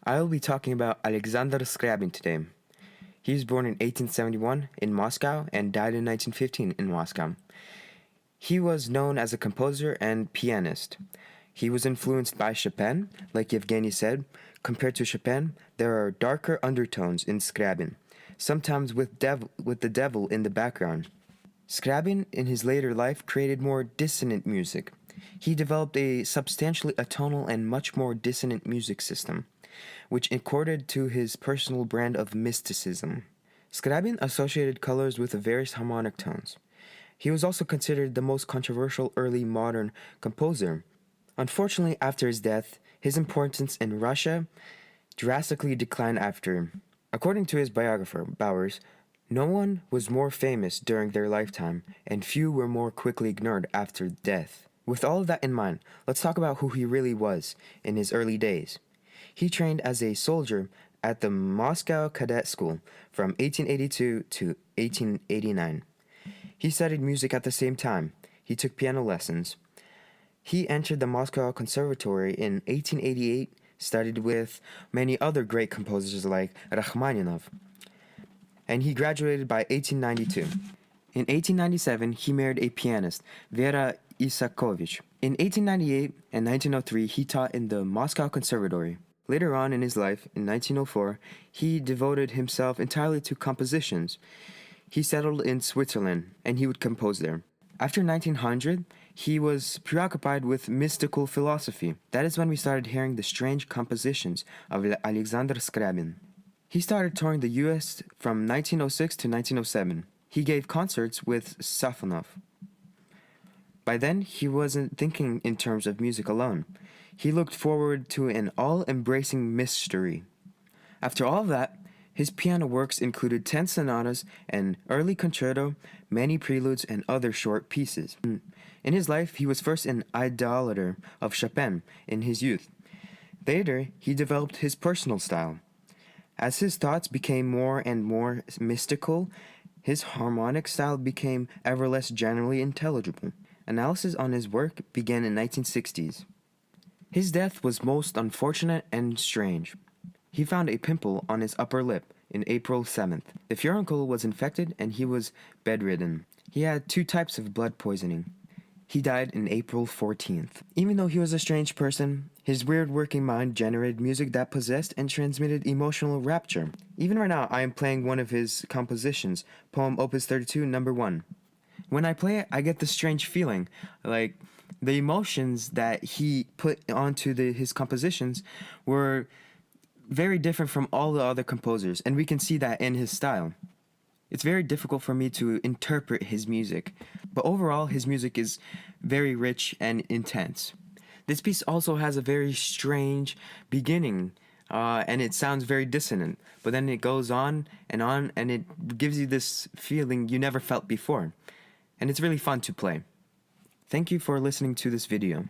I will be talking about Alexander Scriabin today. He was born in 1871 in Moscow and died in 1915 in Moscow. He was known as a composer and pianist. He was influenced by Chopin, like Yevgeny said. Compared to Chopin, there are darker undertones in Scriabin, sometimes with the devil in the background. Scriabin, in his later life, created more dissonant music. He developed a substantially atonal and much more dissonant music system, which accorded to his personal brand of mysticism. Scriabin associated colors with various harmonic tones. He was also considered the most controversial early modern composer. Unfortunately, after his death, his importance in Russia drastically declined after. According to his biographer, Bowers, no one was more famous during their lifetime, and few were more quickly ignored after death. With all of that in mind, let's talk about who he really was in his early days. He trained as a soldier at the Moscow Cadet School from 1882 to 1889. He studied music at the same time. He took piano lessons. He entered the Moscow Conservatory in 1888, studied with many other great composers like Rachmaninoff, and he graduated by 1892. In 1897, he married a pianist, Vera Isakovich. In 1898 and 1903, he taught in the Moscow Conservatory. Later on in his life, in 1904, he devoted himself entirely to compositions. He settled in Switzerland, and he would compose there. After 1900, he was preoccupied with mystical philosophy. That is when we started hearing the strange compositions of Alexander Scriabin. He started touring the US from 1906 to 1907. He gave concerts with Safonov. By then, he wasn't thinking in terms of music alone. He looked forward to an all-embracing mystery. After all of that, his piano works included 10 sonatas, an early concerto, many preludes, and other short pieces. In his life, he was first an idolater of Chopin in his youth. Later, he developed his personal style. As his thoughts became more and more mystical, his harmonic style became ever less generally intelligible. Analysis on his work began in the 1960s. His death was most unfortunate and strange. He found a pimple on his upper lip in April 7th. The furuncle was infected and he was bedridden. He had 2 types of blood poisoning. He died in April 14th. Even though he was a strange person, his weird working mind generated music that possessed and transmitted emotional rapture. Even right now, I am playing one of his compositions, poem Opus 32, number 1. When I play it, I get this strange feeling, like the emotions that he put onto his compositions were very different from all the other composers, and we can see that in his style. It's very difficult for me to interpret his music, but overall his music is very rich and intense. This piece also has a very strange beginning, and it sounds very dissonant, but then it goes on, and it gives you this feeling you never felt before, and it's really fun to play. Thank you for listening to this video.